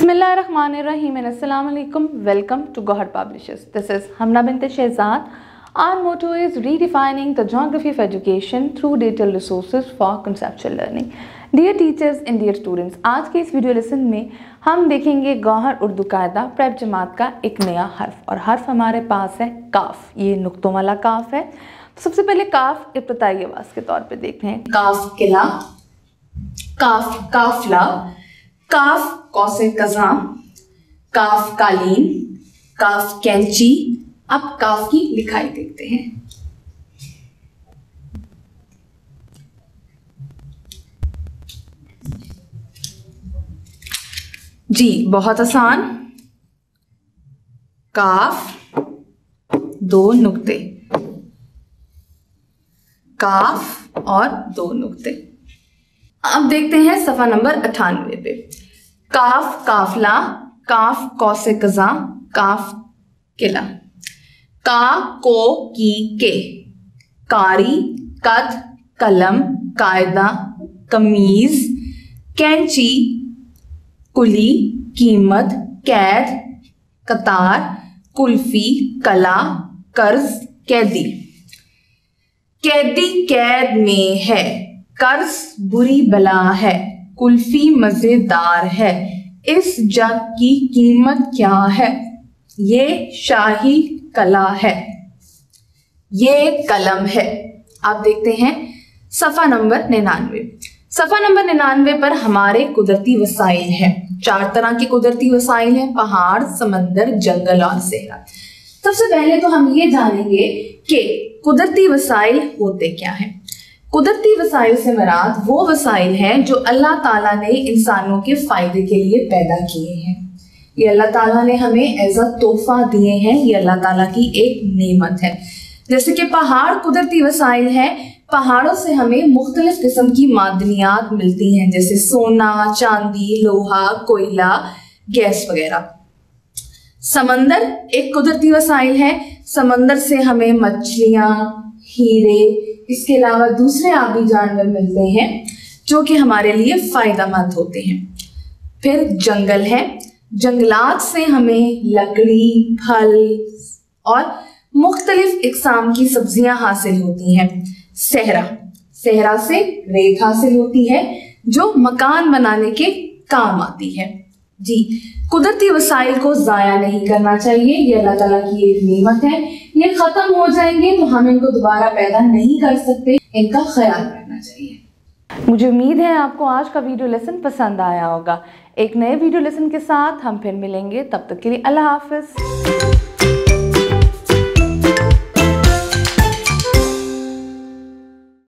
Bismillahirrahmanirrahim and Assalamu alaikum. Welcome to Gohar Publishers. This is Hamna bint Shehzad. Our motto is redefining the geography of education through digital resources for conceptual learning. Dear teachers and dear students, आज के इस video lesson में हम देखेंगे गौहर उर्दू कायदा prep जमात का एक नया हर्फ और हर्फ हमारे पास है काफ। ये नुक्तों वाला काफ है। तो सबसे पहले काफ इब्तिदाई आवाज के तौर पे देखते हैं। काफ किला, काफ काफला, काफ कौसे कज़ा, काफ कालीन, काफ कैंची। अब काफ की लिखाई देखते हैं। जी बहुत आसान। काफ दो नुक्ते, काफ और दो नुक्ते। अब देखते हैं सफा नंबर 98 पे। काफ काफला, काफ कौसे कज़ा, काफ किला, का को की के, कारी कद कलम कायदा कमीज, कैंची कुली कीमत कैद कतार कुल्फी कला कर्ज कैदी। कैदी कैद में है, कर्ज बुरी बला है, कुल्फी मजेदार है, इस जग की कीमत क्या है, ये शाही कला है, ये कलम है। आप देखते हैं सफा नंबर 99। सफा नंबर 99 पर हमारे कुदरती वसाइल हैं। 4 तरह के कुदरती वसाइल हैं, पहाड़ समंदर जंगल और सहरा। सबसे पहले तो हम ये जानेंगे कि कुदरती वसाइल होते क्या हैं। कुदरती वसाइल से मुराद वो वसाइल हैं जो अल्लाह ताला ने इंसानों के फायदे के लिए पैदा किए हैं। ये अल्लाह ताला ने हमें एज अ तोहफा दिए हैं, ये अल्लाह ताला की एक नेमत है। जैसे कि पहाड़ कुदरती वसाइल है, पहाड़ों से हमें मुख्तलिफ किस्म की मादनियात मिलती हैं, जैसे सोना चांदी लोहा कोयला गैस वगैरह। समंदर एक कुदरती वसाइल है, समंदर से हमें मछलियां हीरे इसके अलावा दूसरे आबी जानवर मिलते हैं जो कि हमारे लिए फायदेमंद होते हैं। फिर जंगल है, जंगलात से हमें लकड़ी फल और मुख्तलिफ इकसाम की सब्जियां हासिल होती हैं। सहरा, सहरा से रेत हासिल होती है जो मकान बनाने के काम आती है। जी कुदरती वसाइल को जाया नहीं करना चाहिए, ये अल्लाह ताला की एक नेमत है। ये खत्म हो जाएंगे तो हम इनको दोबारा पैदा नहीं कर सकते, इनका ख्याल रखना चाहिए। मुझे उम्मीद है आपको आज का वीडियो लेसन पसंद आया होगा। एक नए वीडियो लेसन के साथ हम फिर मिलेंगे, तब तक के लिए अल्लाह हाफिज।